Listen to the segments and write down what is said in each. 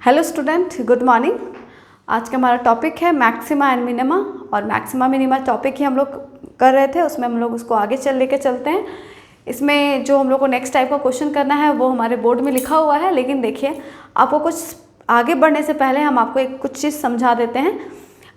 Hello student, good morning. आज का हमारा टॉपिक है मैक्सिमा एंड मिनिमा, और मैक्सिमा मिनिमा टॉपिक ही हम लोग कर रहे थे, उसमें हम लोग उसको आगे लेके चलते हैं। इसमें जो हम लोग को नेक्स्ट टाइप का क्वेश्चन करना है वो हमारे बोर्ड में लिखा हुआ है, लेकिन देखिए आपको कुछ आगे बढ़ने से पहले हम आपको कुछ चीज़ समझा देते हैं।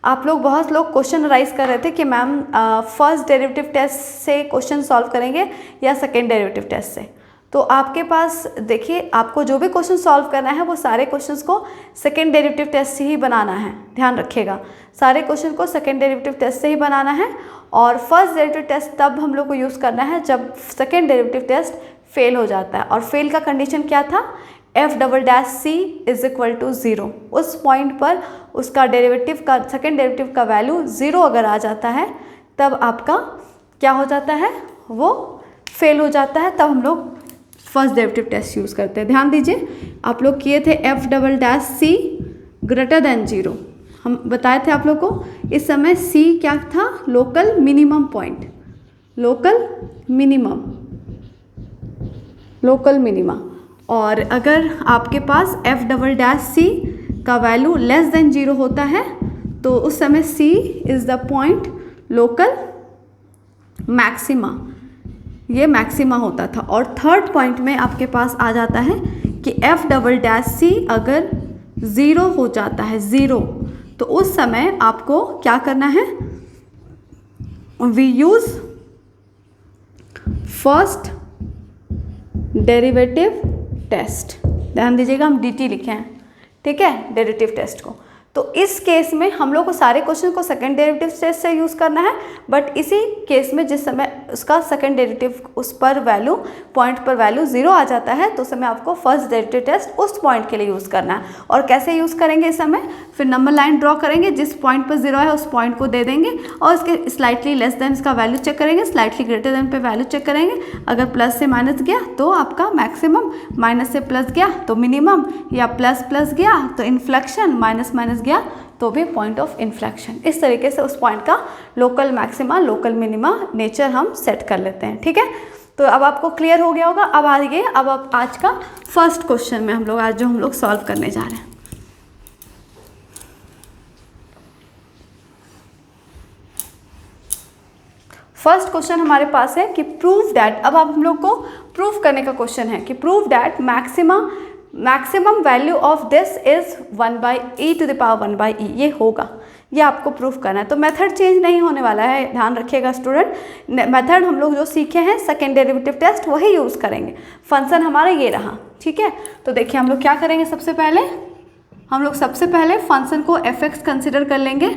आप लोग बहुत लोग क्वेश्चन राइज कर रहे थे कि मैम फर्स्ट डेरिवेटिव टेस्ट से क्वेश्चन सॉल्व करेंगे या सेकेंड डेरिवेटिव टेस्ट से। तो आपके पास देखिए, आपको जो भी क्वेश्चन सॉल्व करना है वो सारे क्वेश्चंस को सेकेंड डेरिवेटिव टेस्ट से ही बनाना है। ध्यान रखिएगा, सारे क्वेश्चन को सेकेंड डेरिवेटिव टेस्ट से ही बनाना है। और फर्स्ट डेरिवेटिव टेस्ट तब हम लोग को यूज़ करना है जब सेकेंड डेरिवेटिव टेस्ट फेल हो जाता है। और फेल का कंडीशन क्या था? f"c = 0। उस पॉइंट पर उसका डेरिवेटिव का सेकेंड डेरिवेटिव का वैल्यू 0 अगर आ जाता है तब आपका क्या हो जाता है? वो फेल हो जाता है। तब हम लोग फर्स्ट डेरिवेटिव टेस्ट यूज़ करते हैं। ध्यान दीजिए, आप लोग किए थे f"c > 0। हम बताए थे आप लोग को, इस समय c क्या था? Local minimum point, local minima. और अगर आपके पास f"c का वैल्यू < 0 होता है तो उस समय c is the point local maxima, ये मैक्सिमा होता था। और थर्ड पॉइंट में आपके पास आ जाता है कि f"c अगर 0 हो जाता है, 0, तो उस समय आपको क्या करना है? We use first derivative test. ध्यान दीजिएगा, हम dt लिखे हैं, ठीक है, डेरिवेटिव टेस्ट को। तो इस केस में हम लोग को सारे क्वेश्चन को सेकेंड डेरिवेटिव टेस्ट से यूज़ करना है, बट इसी केस में जिस समय उसका सेकेंड डेरिवेटिव उस पर वैल्यू पॉइंट पर वैल्यू 0 आ जाता है तो उस समय आपको फर्स्ट डेरिवेटिव टेस्ट उस पॉइंट के लिए यूज़ करना है। और कैसे यूज़ करेंगे? इस समय फिर नंबर लाइन ड्रॉ करेंगे, जिस पॉइंट पर 0 है उस पॉइंट को दे देंगे और इसके स्लाइटली लेस देन इसका वैल्यू चेक करेंगे, स्लाइटली ग्रेटर देन पे वैल्यू चेक करेंगे। अगर प्लस से माइनस गया तो आपका मैक्सिमम, माइनस से प्लस गया तो मिनिमम, या प्लस गया तो इन्फ्लेक्शन, माइनस गया तो भी पॉइंट ऑफ इन्फ्लेक्शन। इस तरीके से उस पॉइंट का local maxima, local minima nature हम सेट कर लेते हैं, ठीक है। तो अब आपको क्लियर हो गया होगा। अब आगे, अब आज का फर्स्ट क्वेश्चन में हम लोग सॉल्व करने जा रहे हैं। फर्स्ट क्वेश्चन हमारे पास है कि प्रूव दैट, अब आप हम लोग को प्रूव करने का क्वेश्चन है कि prove that maximum value of this is 1/e⁴ ये होगा, ये आपको प्रूफ करना है। तो मेथड चेंज नहीं होने वाला है, ध्यान रखिएगा स्टूडेंट। मेथड हम लोग जो सीखे हैं सेकेंड डेरिवेटिव टेस्ट वही यूज़ करेंगे। फंक्शन हमारा ये रहा, ठीक है। तो देखिए हम लोग क्या करेंगे, सबसे पहले फंक्शन को f(x) कंसिडर कर लेंगे,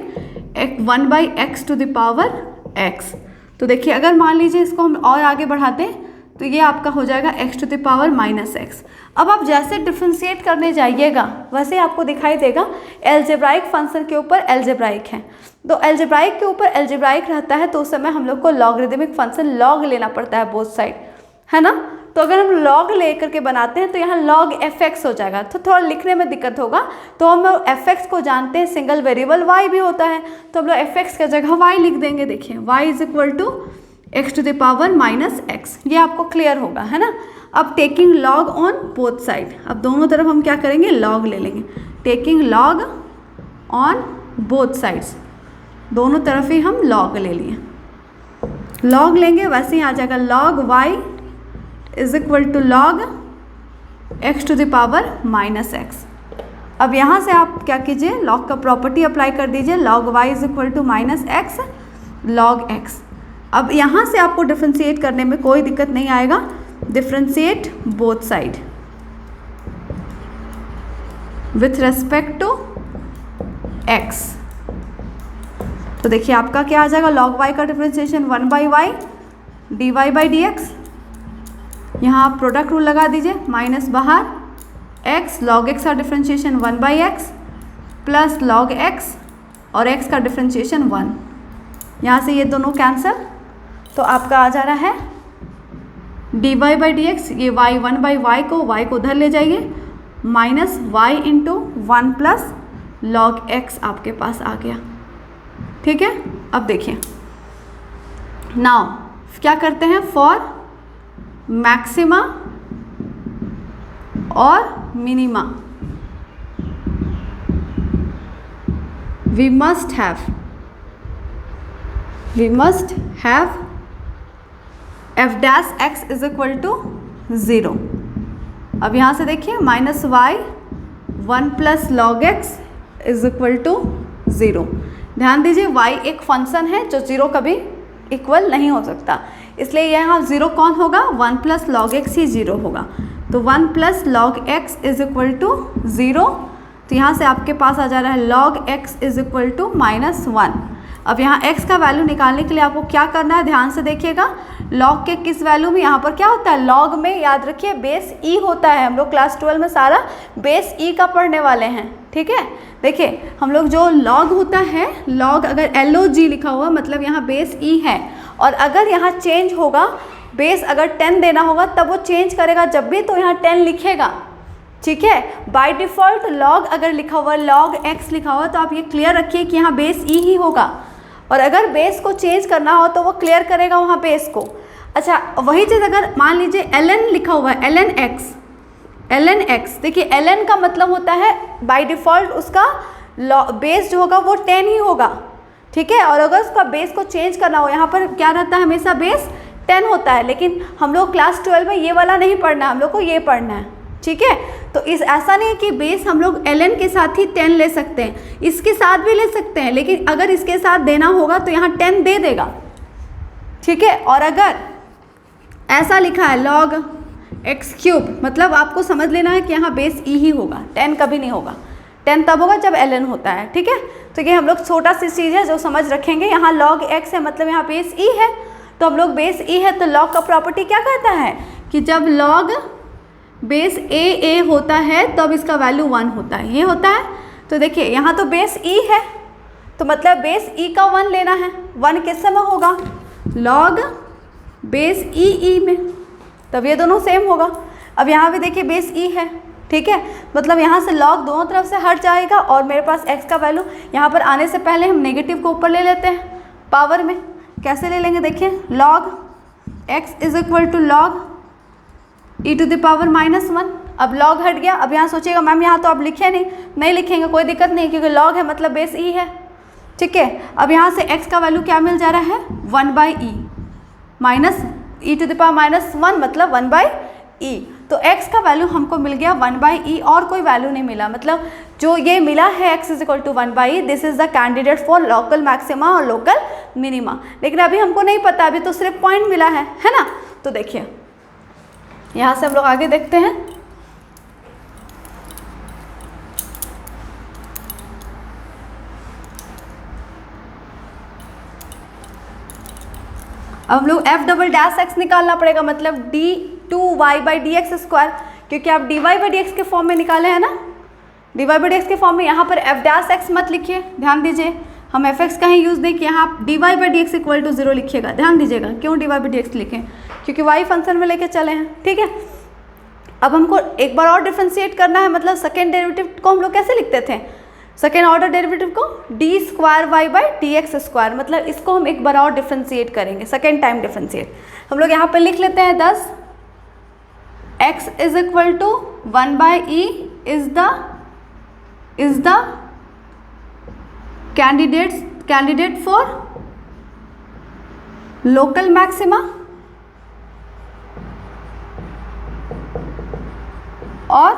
1/x⁴x। तो देखिए अगर मान लीजिए इसको हम और आगे बढ़ाते हैं तो ये आपका हो जाएगा x⁻⁻x। अब आप जैसे डिफ्रेंशिएट करने जाइएगा वैसे आपको दिखाई देगा एल्जेब्राइक फंक्शन के ऊपर एल्जेब्राइक है। तो एल्जेब्राइक के ऊपर एल्जेब्राइक रहता है तो उस समय हम लोग को लॉगरिदमिक फंक्शन लॉग लेना पड़ता है बोथ साइड, है ना। तो अगर हम लॉग लेकर के बनाते हैं तो यहाँ log f(x) हो जाएगा, तो थोड़ा लिखने में दिक्कत होगा। तो हम लोग f(x) को जानते हैं, सिंगल वेरिएबल y भी होता है, तो हम लोग f(x) की जगह y लिख देंगे। देखिए y = x⁻⁻x, ये आपको क्लियर होगा, है ना। अब taking log on both side, अब दोनों तरफ हम क्या करेंगे? log ले लेंगे। Taking log on both sides, दोनों तरफ ही हम log ले लिए, log लेंगे, वैसे ही आ जाएगा log y = log x⁻⁻x। अब यहाँ से आप क्या कीजिए, log का प्रॉपर्टी अप्लाई कर दीजिए, log y = -x log x। अब यहाँ से आपको डिफ्रेंशिएट करने में कोई दिक्कत नहीं आएगा। Differentiate both side with respect to x। तो देखिए आपका क्या आ जाएगा, log y का डिफ्रेंशिएशन 1/y dy/dx। यहाँ आप प्रोडक्ट रूल लगा दीजिए, माइनस बाहर x, log x का differentiation 1/x plus log x और x का डिफ्रेंशिएशन 1। यहाँ से ये दोनों कैंसल, तो आपका आ जा रहा है dy/dx, ये y 1/y को y को उधर ले जाइए, minus y × 1 plus log x आपके पास आ गया, ठीक है। अब देखिए नाउ क्या करते हैं, फॉर मैक्सिमा और minima we must have f dash x is equal to 0। अब यहाँ से देखिए minus y 1 plus log x is equal to 0। ध्यान दीजिए y एक फंक्शन है जो 0 कभी इक्वल नहीं हो सकता, इसलिए यहाँ 0 कौन होगा, 1 प्लस लॉग एक्स ही 0 होगा। तो 1 plus log x is equal to 0। तो यहाँ से आपके पास आ जा रहा है log x is equal to -1। अब यहाँ x का वैल्यू निकालने के लिए आपको क्या करना है, ध्यान से देखिएगा। log के किस वैल्यू में, यहाँ पर क्या होता है, log में याद रखिए बेस e होता है। हम लोग क्लास 12 में सारा बेस e का पढ़ने वाले हैं, ठीक है। देखिए हम लोग जो log होता है, log अगर LOG लिखा हुआ मतलब यहाँ बेस e है, और अगर यहाँ चेंज होगा, बेस अगर 10 देना होगा तब वो चेंज करेगा जब भी, तो यहाँ 10 लिखेगा, ठीक है। बाय डिफ़ॉल्ट log अगर लिखा हुआ, log x लिखा हुआ, तो आप ये क्लियर रखिए कि यहाँ बेस e ही होगा, और अगर बेस को चेंज करना हो तो वो क्लियर करेगा वहाँ बेस को। अच्छा, वही चीज़ अगर मान लीजिए ln लिखा हुआ है, ln x, देखिए ln का मतलब होता है बाय डिफ़ॉल्ट उसका बेस जो होगा वो 10 ही होगा, ठीक है। और अगर उसका बेस को चेंज करना हो, यहाँ पर क्या रहता है, हमेशा बेस 10 होता है, लेकिन हम लोग क्लास 12 में ये वाला नहीं पढ़ना है, हम लोग को ये पढ़ना है, ठीक है। तो इस ऐसा नहीं है कि बेस हम लोग ln के साथ ही 10 ले सकते हैं, इसके साथ भी ले सकते हैं, लेकिन अगर इसके साथ देना होगा तो यहाँ 10 दे देगा, ठीक है। और अगर ऐसा लिखा है log x क्यूब, मतलब आपको समझ लेना है कि यहाँ बेस e ही होगा, 10 कभी नहीं होगा। 10 तब होगा जब ln होता है, ठीक है। तो ये हम लोग छोटा सी चीज़ है जो समझ रखेंगे। यहाँ log x है मतलब यहाँ बेस e है, तो हम लोग बेस e है तो log का प्रॉपर्टी क्या कहता है कि जब log बेस a होता है तब इसका वैल्यू 1 होता है, ये होता है। तो देखिए यहाँ तो बेस e है, तो मतलब बेस e का 1 लेना है। 1 किस समय होगा, log बेस e में, तब ये दोनों सेम होगा। अब यहाँ भी देखिए बेस e है, ठीक है, मतलब यहाँ से log दोनों तरफ से हट जाएगा, और मेरे पास x का वैल्यू यहाँ पर आने से पहले हम नेगेटिव को ऊपर ले लेते हैं पावर में। कैसे ले लेंगे, देखिए log x is equal to log e to the power -1। अब log हट गया। अब यहाँ सोचिएगा मैम यहाँ तो आप लिखे नहीं लिखेंगे, कोई दिक्कत नहीं, क्योंकि log है मतलब बेस e है, ठीक है। अब यहाँ से x का वैल्यू क्या मिल जा रहा है, 1/e minus e to the power -1 मतलब 1/e। तो x का वैल्यू हमको मिल गया 1/e, और कोई वैल्यू नहीं मिला, मतलब जो ये मिला है x is equal to 1/e, this is the candidate for local maxima और लोकल मिनिमा। लेकिन अभी हमको नहीं पता, अभी तो सिर्फ पॉइंट मिला है ना। तो देखिए यहाँ से हम लोग आगे देखते हैं। अब हम लोग f'(x) निकालना पड़ेगा, मतलब d2y/dx², क्योंकि आप dy/dx के फॉर्म में निकाले हैं ना, dy/dx के फॉर्म में। यहाँ पर f'(x) मत लिखिए, ध्यान दीजिए, हम fx का ही यूज़ नहीं किया, आप dy/dx इक्वल टू 0 लिखिएगा। ध्यान दीजिएगा क्यों dy/dx लिखें, क्योंकि y फंक्शन में लेके चले हैं, ठीक है। अब हमको एक बार और डिफ्रेंशिएट करना है, मतलब सेकेंड डेरिवेटिव को हम लोग कैसे लिखते थे, सेकेंड ऑर्डर डेरिवेटिव को d²y/dx², मतलब इसको हम एक बार और डिफ्रेंशिएट करेंगे, सेकेंड टाइम डिफ्रेंशिएट। हम लोग यहाँ पर लिख लेते हैं 10 x is equal to 1/e is the candidate for local maxima और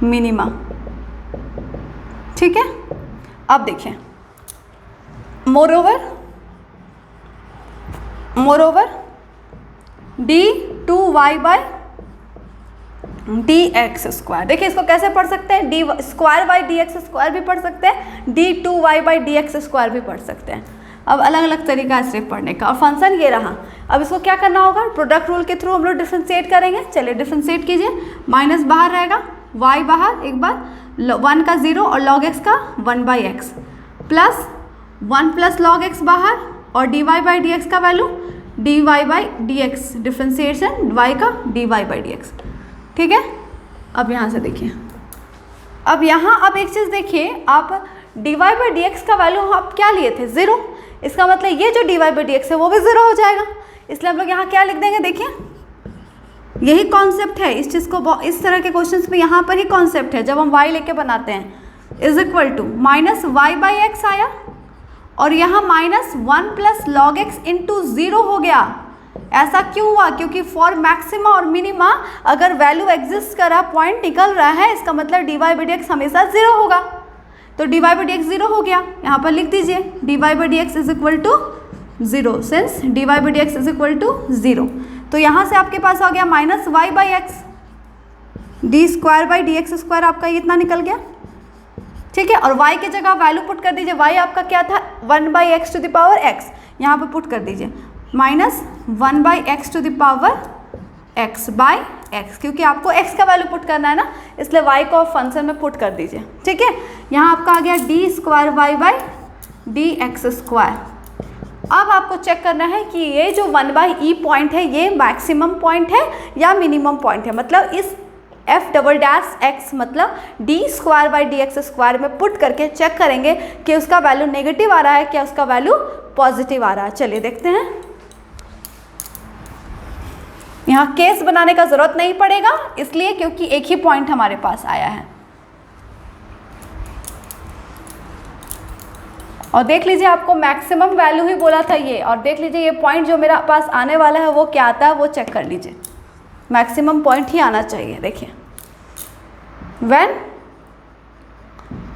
मिनिमा, ठीक है। अब देखिए मोरोवर d2y/dx², देखिए इसको कैसे पढ़ सकते हैं, d²/dx² भी पढ़ सकते हैं, d2y/dx² भी पढ़ सकते हैं। अब अलग अलग तरीका है सिर्फ पढ़ने का, और फंक्शन ये रहा। अब इसको क्या करना होगा, प्रोडक्ट रूल के थ्रू हम लोग डिफ्रेंशिएट करेंगे। चलिए डिफ्रेंशिएट कीजिए, माइनस बाहर रहेगा, y बाहर, एक बार 1 का 0 और log x का 1/x, plus 1 plus log x बाहर, और dy/dx का वैल्यू dy/dx, डिफ्रेंशिएशन y का dy/dx, ठीक है। अब यहाँ से देखिए, अब यहाँ अब एक चीज़ देखिए, आप dy/dx का वैल्यू आप क्या लिए थे, 0, इसका मतलब ये जो dy/dx है वो भी 0 हो जाएगा, इसलिए हम लोग यहाँ क्या लिख देंगे, देखिए यही कॉन्सेप्ट है इस चीज़ को, इस तरह के क्वेश्चंस में यहाँ पर ही कॉन्सेप्ट है जब हम y लेके बनाते हैं, is equal to minus y by x आया, और यहाँ minus 1 plus log x into 0 हो गया। ऐसा क्यों हुआ? क्योंकि फॉर मैक्सिमा और मिनिमा अगर वैल्यू एग्जिस्ट कर रहा, पॉइंट निकल रहा है, इसका मतलब d Y by d x हमेशा 0 होगा। तो d Y by d x 0 हो गया, यहाँ पर लिख दीजिए d Y by d x is equal to 0, since d Y by d x is equal to 0। तो यहाँ से आपके पास आ गया minus y by x, d square by d x square, आपका इतना निकल गया। ठीक है, और y की जगह वैल्यू पुट कर दीजिए। y आपका क्या था? 1 by x to the power x, यहाँ पर पुट कर दीजिए minus 1 by x to the power x by x, क्योंकि आपको x का वैल्यू पुट करना है ना, इसलिए y को फंक्शन में पुट कर दीजिए। ठीक है, यहाँ आपका आ गया d square y by d x square. अब आपको चेक करना है कि ये जो 1 बाई ई पॉइंट है ये मैक्सिमम पॉइंट है या मिनिमम पॉइंट है। मतलब इस एफ डबल डैश एक्स मतलब D square by d x square में पुट करके चेक करेंगे कि उसका वैल्यू नेगेटिव आ रहा है क्या उसका वैल्यू पॉजिटिव आ रहा है। चलिए देखते हैं। यहाँ केस बनाने का जरूरत नहीं पड़ेगा, इसलिए क्योंकि एक ही पॉइंट हमारे पास आया है। और देख लीजिए, आपको मैक्सिमम वैल्यू ही बोला था ये, और देख लीजिए ये पॉइंट जो मेरा पास आने वाला है वो क्या आता है वो चेक कर लीजिए। मैक्सिमम पॉइंट ही आना चाहिए। देखिए, when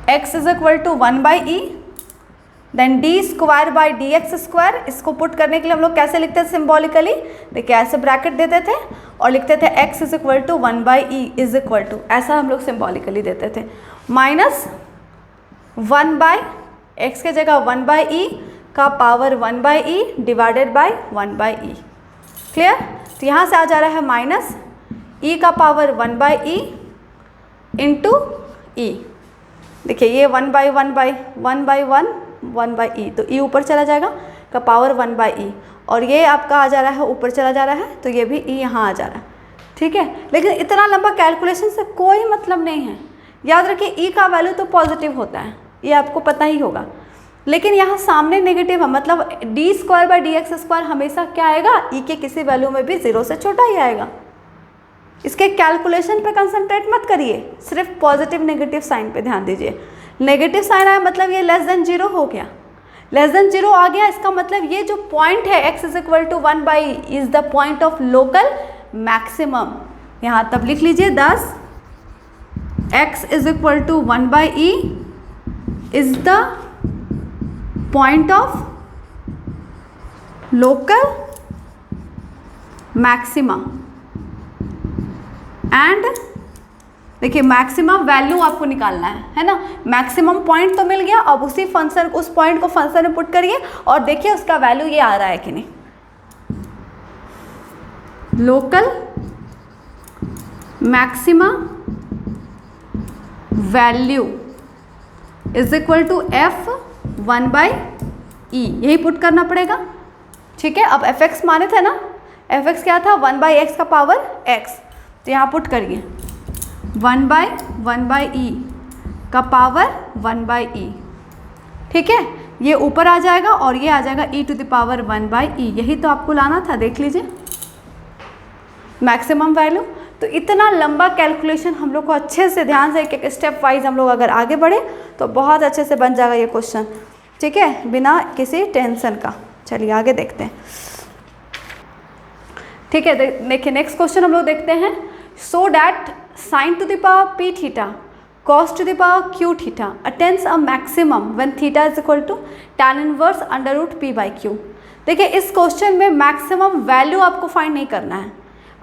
x is equal to 1 by e then d square by d x square, इसको पुट करने के लिए हम लोग कैसे लिखते थे सिम्बॉलिकली? देखिए ऐसे ब्रैकेट देते थे और लिखते थे x is equal to 1 by e is equal to, ऐसा हम लोग सिम्बॉलिकली देते थे, माइनस 1 बाई एक्स के जगह 1 बाई ई का power 1 by E divided by 1 by E. Clear? तो यहाँ से आ जा रहा है माइनस ई का पावर 1 बाई ई इंटू ई। देखिए ये 1 बाई 1 बाई 1 बाई 1 1 बाई ई, तो ई ऊपर चला जाएगा का पावर 1 बाई ई, और ये आपका आ जा रहा है ऊपर चला जा रहा है, तो ये भी ई यहाँ आ जा रहा है। ठीक है, लेकिन इतना लंबा कैलकुलेशन से कोई मतलब नहीं है। याद रखिए ई का वैल्यू तो पॉजिटिव होता है, ये आपको पता ही होगा, लेकिन यहाँ सामने नेगेटिव है, मतलब D square by d x square हमेशा क्या आएगा? ई के किसी वैल्यू में भी 0 से छोटा ही आएगा। इसके कैलकुलेशन पे कंसंट्रेट मत करिए, सिर्फ पॉजिटिव नेगेटिव साइन पे ध्यान दीजिए। नेगेटिव साइन आया मतलब ये लेस देन 0 हो गया, लेस देन 0 आ गया, इसका मतलब ये जो पॉइंट है x is equal to 1 by is the point of local maximum. यहाँ तब लिख लीजिए 10 x is equal to 1 by e is the point of local maxima. And देखिए मैक्सिमम वैल्यू आपको निकालना है ना। मैक्सिमम पॉइंट तो मिल गया, अब उसी फंक्शन उस पॉइंट को फंक्शन में पुट करिए और देखिए उसका वैल्यू ये आ रहा है कि नहीं। Local maxima value is equal to F 1 by E, यही पुट करना पड़ेगा। ठीक है, अब एफ एक्स माने थे ना, एफ एक्स क्या था? 1 बाई एक्स का पावर एक्स, तो यहाँ पुट करिए 1 बाई ई का पावर 1 बाई ई। ठीक है, ये ऊपर आ जाएगा और ये आ जाएगा e to the power 1 by E, यही तो आपको लाना था। देख लीजिए मैक्सिमम वैल्यू। तो इतना लंबा कैलकुलेशन हम लोग को अच्छे से ध्यान से एक एक स्टेप वाइज हम लोग अगर आगे बढ़े तो बहुत अच्छे से बन जाएगा ये क्वेश्चन। ठीक है, बिना किसी टेंशन का। चलिए आगे देखते हैं। ठीक है, देखिए नेक्स्ट क्वेश्चन हम लोग देखते हैं। So that sine to the power P theta cos to the power Q theta attains a maximum when theta is equal to tan inverse under root p by q. देखिए इस question में maximum value आपको find नहीं करना है,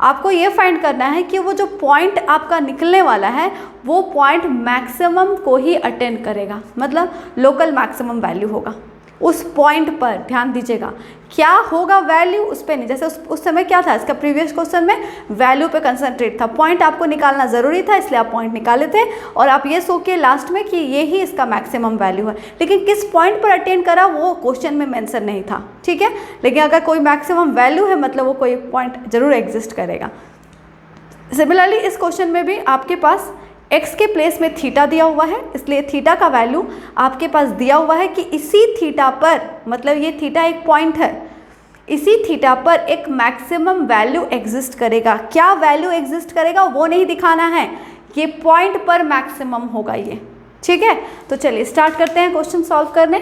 आपको ये find करना है कि वो जो पॉइंट आपका निकलने वाला है वो पॉइंट मैक्सिमम को ही अटेंड करेगा, मतलब लोकल मैक्सिमम वैल्यू होगा उस पॉइंट पर। ध्यान दीजिएगा क्या होगा वैल्यू, उस पर नहीं। जैसे उस समय क्या था, इसका प्रीवियस क्वेश्चन में वैल्यू पे कंसंट्रेट था, पॉइंट आपको निकालना ज़रूरी था, इसलिए आप पॉइंट निकाले थे और आप ये सो के लास्ट में कि ये ही इसका मैक्सिमम वैल्यू है। लेकिन किस पॉइंट पर अटेंड करा वो क्वेश्चन में मेंशन नहीं था। ठीक है, लेकिन अगर कोई मैक्सिमम वैल्यू है मतलब वो कोई पॉइंट जरूर एग्जिस्ट करेगा। सिमिलरली इस क्वेश्चन में भी आपके पास x के प्लेस में थीटा दिया हुआ है, इसलिए थीटा का वैल्यू आपके पास दिया हुआ है कि इसी थीटा पर, मतलब ये थीटा एक पॉइंट है, इसी थीटा पर एक मैक्सिमम वैल्यू एग्जिस्ट करेगा। क्या वैल्यू एग्जिस्ट करेगा वो नहीं दिखाना है, ये पॉइंट पर मैक्सिमम होगा ये। ठीक है, तो चलिए स्टार्ट करते हैं क्वेश्चन सॉल्व करने।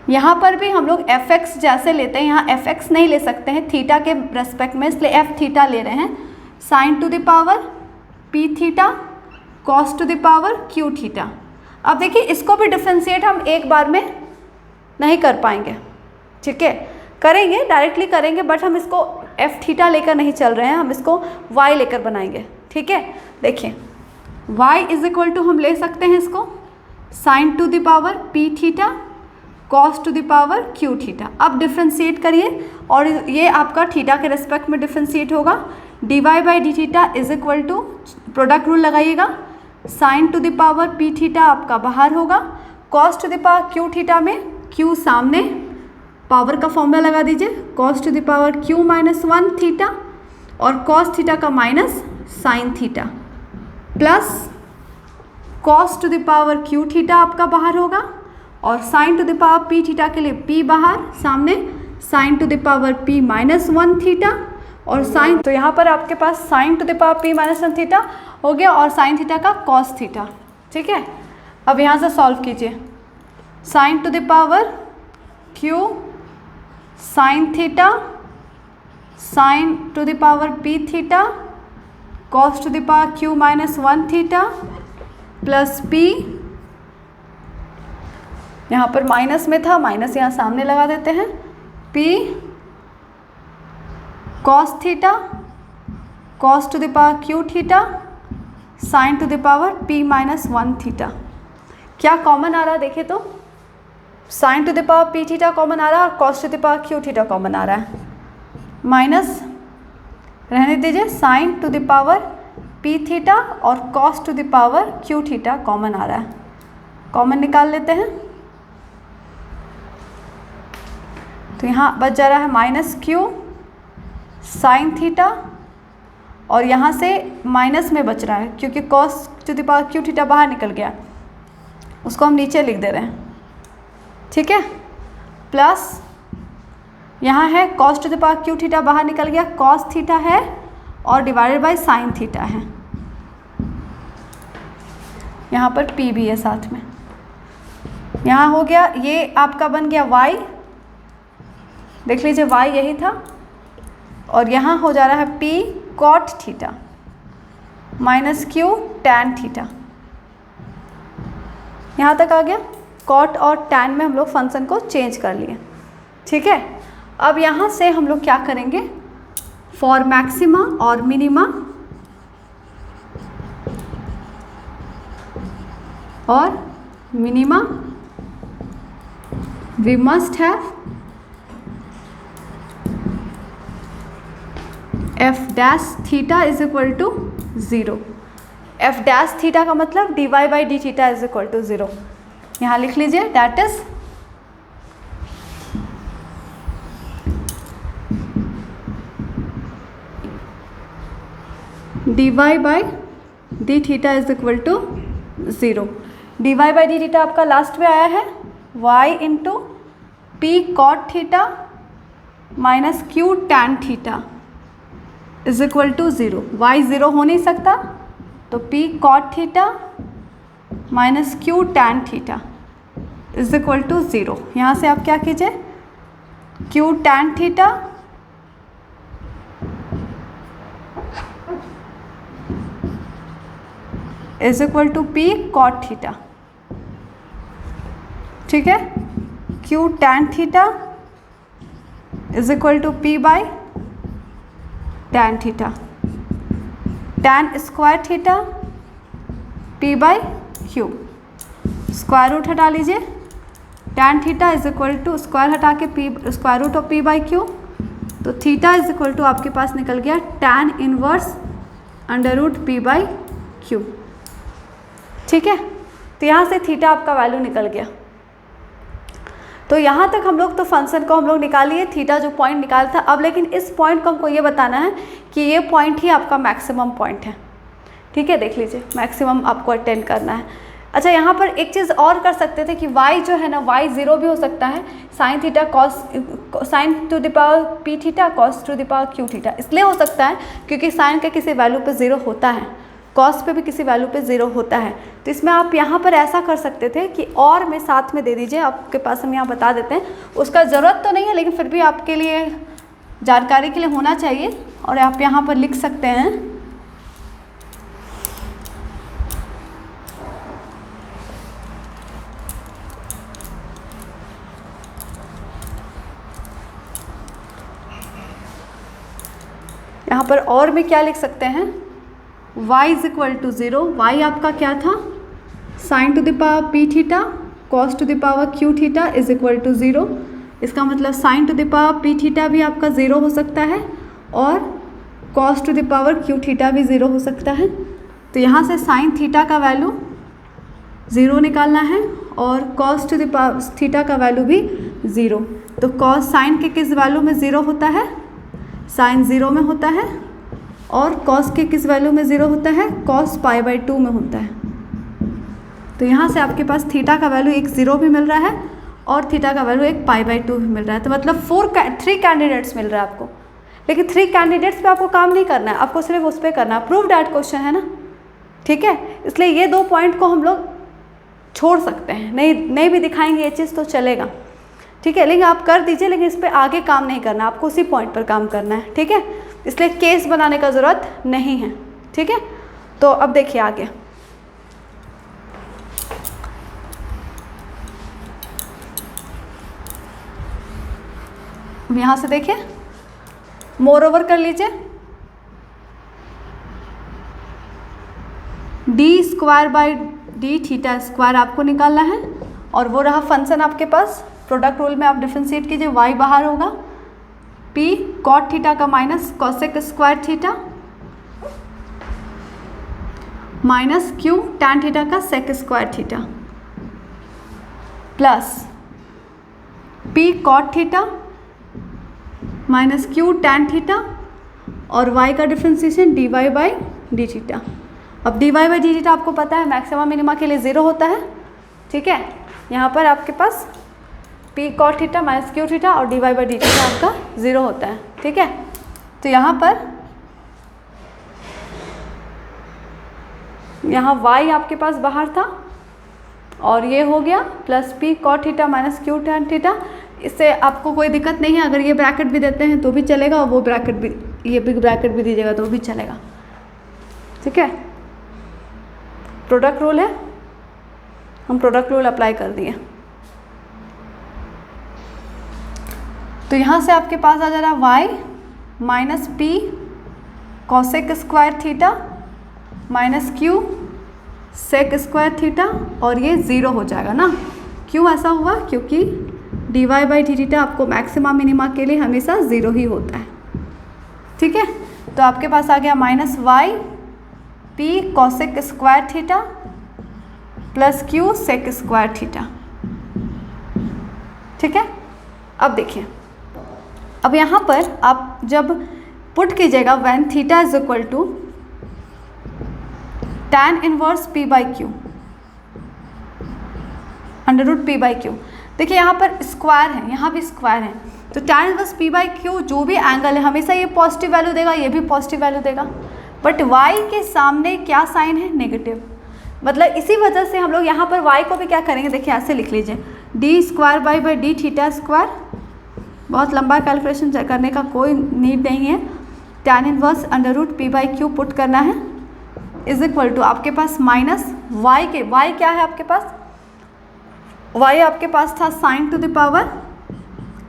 यहाँ पर भी हम लोग एफ एक्स जैसे लेते हैं, यहाँ एफ एक्स नहीं ले सकते हैं थीटा के रेस्पेक्ट में, इसलिए एफ थीटा ले रहे हैं। Sign to the power P theta cos to the power Q theta. अब देखिए इसको भी डिफ्रेंशिएट हम एक बार में नहीं कर पाएंगे, ठीक है, करेंगे डायरेक्टली करेंगे, बट हम इसको एफ थीटा लेकर नहीं चल रहे हैं, हम इसको वाई लेकर बनाएंगे। ठीक है, देखिए y इज इक्वल टू हम ले सकते हैं इसको sign to the power P theta cos to the power Q theta. अब डिफ्रेंशिएट करिए और ये आपका थीटा के रेस्पेक्ट में डिफ्रेंशिएट होगा। D Y by D theta is equal to product rule लगाइएगा, sine to the power P theta आपका बाहर होगा, cos to the power Q theta में क्यू सामने, पावर का फॉर्मूला लगा दीजिए cos to the power Q minus 1 theta और कॉस थीटा का minus sine theta plus cos to the power Q theta आपका बाहर होगा और sine to the power P theta के लिए पी बाहर, सामने sine to the power P minus 1 theta और साइन, तो यहाँ पर आपके पास sine to the power P minus 1 theta हो गया और साइन थीटा का कॉस थीटा। ठीक है, अब यहाँ से सॉल्व कीजिए, sine to the power Q sine theta sine to the power P theta cos to the power Q minus 1 theta plus P, यहाँ पर माइनस में था, माइनस यहाँ सामने लगा देते हैं, P cos theta cos to the power Q theta sine to the power P minus 1 theta. क्या कॉमन आ रहा है देखिए तो, sine to the power P theta common आ रहा है और cos to the power Q theta common आ रहा है, माइनस रहने दीजिए, sine to the power P theta और cos to the power Q theta common आ रहा है, कॉमन निकाल लेते हैं तो यहाँ बच जा रहा है माइनस क्यू साइन थीटा और यहाँ से माइनस में बच रहा है क्योंकि cos to the power Q theta बाहर निकल गया, उसको हम नीचे लिख दे रहे हैं। ठीक है, प्लस यहाँ है cos to the power Q theta बाहर निकल गया, कॉस थीटा है और डिवाइडेड बाय साइन थीटा है, यहाँ पर पी भी है साथ में, यहाँ हो गया, ये आपका बन गया y, देख लीजिए y यही था और यहाँ हो जा रहा है p cot theta minus q tan theta, यहाँ तक आ गया। कॉट और टैन में हम लोग फंक्शन को चेंज कर लिए। ठीक है, अब यहाँ से हम लोग क्या करेंगे, फॉर मैक्सिमा और मिनिमा और minima we must have f dash theta is equal to 0। F dash theta का मतलब d Y by D theta is equal to 0, यहाँ लिख लीजिए, that is d Y by D theta is equal to 0। D Y by D theta आपका last में आया है y into p cot theta minus q tan theta is equal to 0। y 0 हो नहीं सकता तो p cot theta minus q tan theta is equal to 0। यहाँ से आप क्या कीजिए, q tan theta is equal to p cot theta. ठीक है, q tan theta is equal to p by tan theta, tan square theta p by q, square root हटा लीजिए, tan theta is equal to square हटा के p square root of p by q, तो theta is equal to आपके पास निकल गया tan inverse under root p by q. ठीक है, तो यहाँ से थीटा आपका वैल्यू निकल गया। तो यहाँ तक हम लोग तो फंक्शन को हम लोग निकालिए, थीटा जो पॉइंट निकाला था। अब लेकिन इस पॉइंट को हमको ये बताना है कि ये पॉइंट ही आपका मैक्सिमम पॉइंट है। ठीक है, देख लीजिए मैक्सिमम आपको अटेंड करना है। अच्छा, यहाँ पर एक चीज़ और कर सकते थे कि y जो है ना, y 0 भी हो सकता है, sine theta cos sine to the power p theta cos to the power q theta, इसलिए हो सकता है क्योंकि साइन का किसी वैल्यू पे 0 होता है। कॉस पे भी किसी वैल्यू पे 0 होता है। तो इसमें आप यहाँ पर ऐसा कर सकते थे कि और में साथ में दे दीजिए, आपके पास हम यहाँ बता देते हैं, उसका ज़रूरत तो नहीं है लेकिन फिर भी आपके लिए जानकारी के लिए होना चाहिए। और आप यहाँ पर लिख सकते हैं यहाँ पर और में क्या लिख सकते हैं, y is equal to 0, y आपका क्या था, sine to the power P theta cos to the power Q theta is equal to 0। इसका मतलब sine to the power P theta भी आपका 0 हो सकता है और cos to the power Q theta भी 0 हो सकता है। तो यहाँ से साइन थीटा का वैल्यू 0 निकालना है और cos to the power theta का वैल्यू भी 0। तो कॉस साइन के किस वैल्यू में 0 होता है, साइन 0 में होता है, और कॉस के किस वैल्यू में 0 होता है, कॉस π/2 में होता है। तो यहाँ से आपके पास थीटा का वैल्यू एक 0 भी मिल रहा है और थीटा का वैल्यू एक π/2 भी मिल रहा है। तो मतलब 3 कैंडिडेट्स मिल रहा है आपको, लेकिन 3 कैंडिडेट्स पे आपको काम नहीं करना है, आपको सिर्फ उस पर करना है। प्रूव डैट क्वेश्चन है ना, ठीक है, इसलिए ये 2 पॉइंट को हम लोग छोड़ सकते हैं, नहीं भी दिखाएंगे ये चीज़ तो चलेगा, ठीक है, लेकिन आप कर दीजिए, लेकिन इस पर आगे काम नहीं करना, आपको उसी पॉइंट पर काम करना है, ठीक है। इसलिए केस बनाने का ज़रूरत नहीं है, ठीक है। तो अब देखिए आगे, यहाँ से देखिए मोर ओवर कर लीजिए, d² आपको निकालना है और वो रहा फंक्शन आपके पास। प्रोडक्ट रूल में आप डिफरेंशिएट कीजिए, y बाहर होगा, p cot थीटा का minus cosec square theta minus q tan theta का sec square theta plus p cot theta minus q tan theta और y का डिफरेंशिएशन dy/d थीटा। अब dy/d थीटा आपको पता है मैक्सिमा मिनिमा के लिए 0 होता है, ठीक है। यहाँ पर आपके पास p cot theta minus q theta और dy/d थीटा आपका 0 होता है, ठीक है। तो यहाँ y आपके पास बाहर था और ये हो गया plus p cot theta minus q tan theta. इससे आपको कोई दिक्कत नहीं है, अगर ये ब्रैकेट भी देते हैं तो भी चलेगा और वो ब्रैकेट भी, ये भी ब्रैकेट भी दीजिएगा तो भी चलेगा, ठीक है। प्रोडक्ट रूल है, हम प्रोडक्ट रूल अप्लाई कर दिए। तो यहाँ से आपके पास आ जा रहा है y minus p cosec square theta minus q sec square theta और ये 0 हो जाएगा ना। क्यों ऐसा हुआ, क्योंकि dy/d थीटा आपको मैक्सिमा मिनिमा के लिए हमेशा 0 ही होता है, ठीक है। तो आपके पास आ गया minus y p cosec square theta plus q sec square theta, ठीक है। अब देखिए, अब यहाँ पर आप जब पुट कीजिएगा when theta is equal to tan inverse p/q √p/q। देखिए यहाँ पर स्क्वायर है, यहाँ भी स्क्वायर है, तो tan इनवर्स p/q जो भी एंगल है हमेशा ये पॉजिटिव वैल्यू देगा, ये भी पॉजिटिव वैल्यू देगा, बट y के सामने क्या साइन है, नेगेटिव। मतलब इसी वजह से हम लोग यहाँ पर y को भी क्या करेंगे, देखिए ऐसे लिख लीजिए d² थीटा स्क्वायर। बहुत लंबा कैलकुलेशन करने का कोई नीड नहीं है, tan इनवर्स √p/q पुट करना है इज इक्वल टू आपके पास माइनस y के, y क्या है आपके पास, y आपके पास था sine to the power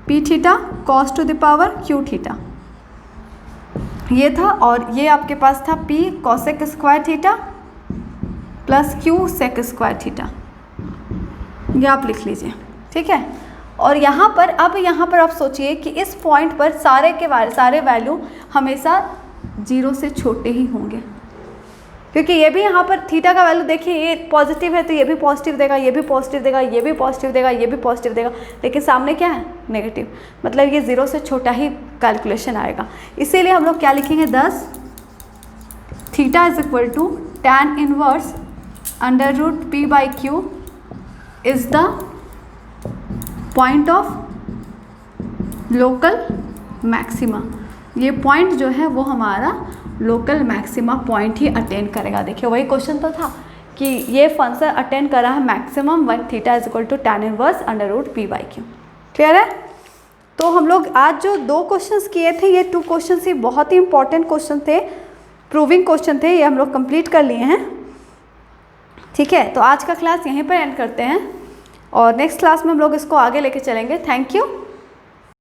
p theta cos to the power q theta, ये था, और ये आपके पास था p cosec square theta plus q sec square theta, ये आप लिख लीजिए, ठीक है। और यहाँ पर अब यहाँ पर आप सोचिए कि इस पॉइंट पर सारे वैल्यू हमेशा 0 से छोटे ही होंगे, क्योंकि ये भी यहाँ पर थीटा का वैल्यू देखिए ये पॉजिटिव है तो ये भी पॉजिटिव देगा, ये भी पॉजिटिव देगा, ये भी पॉजिटिव देगा, ये भी पॉजिटिव देगा, लेकिन सामने क्या है, नेगेटिव। मतलब ये 0 से छोटा ही कैलकुलेशन आएगा। इसीलिए हम लोग क्या लिखेंगे, 10 theta is equal to tan inverse √p/q is the point of local maxima. ये पॉइंट जो है वो हमारा लोकल मैक्सिमा पॉइंट ही अटेन करेगा। देखिए वही क्वेश्चन तो था कि ये फंक्शन अटेन कर रहा है maximum one theta is equal to tan inverse √p/q। Clear है? तो हम लोग आज जो 2 क्वेश्चंस किए थे, ये 2 क्वेश्चंस ही बहुत ही इंपॉर्टेंट क्वेश्चन थे, प्रूविंग क्वेश्चन थे, ये हम लोग कंप्लीट कर लिए हैं। ठीक है, तो आज का क्लास यहीं पर एंड करते हैं और नेक्स्ट क्लास में हम लोग इसको आगे लेके चलेंगे। Thank you.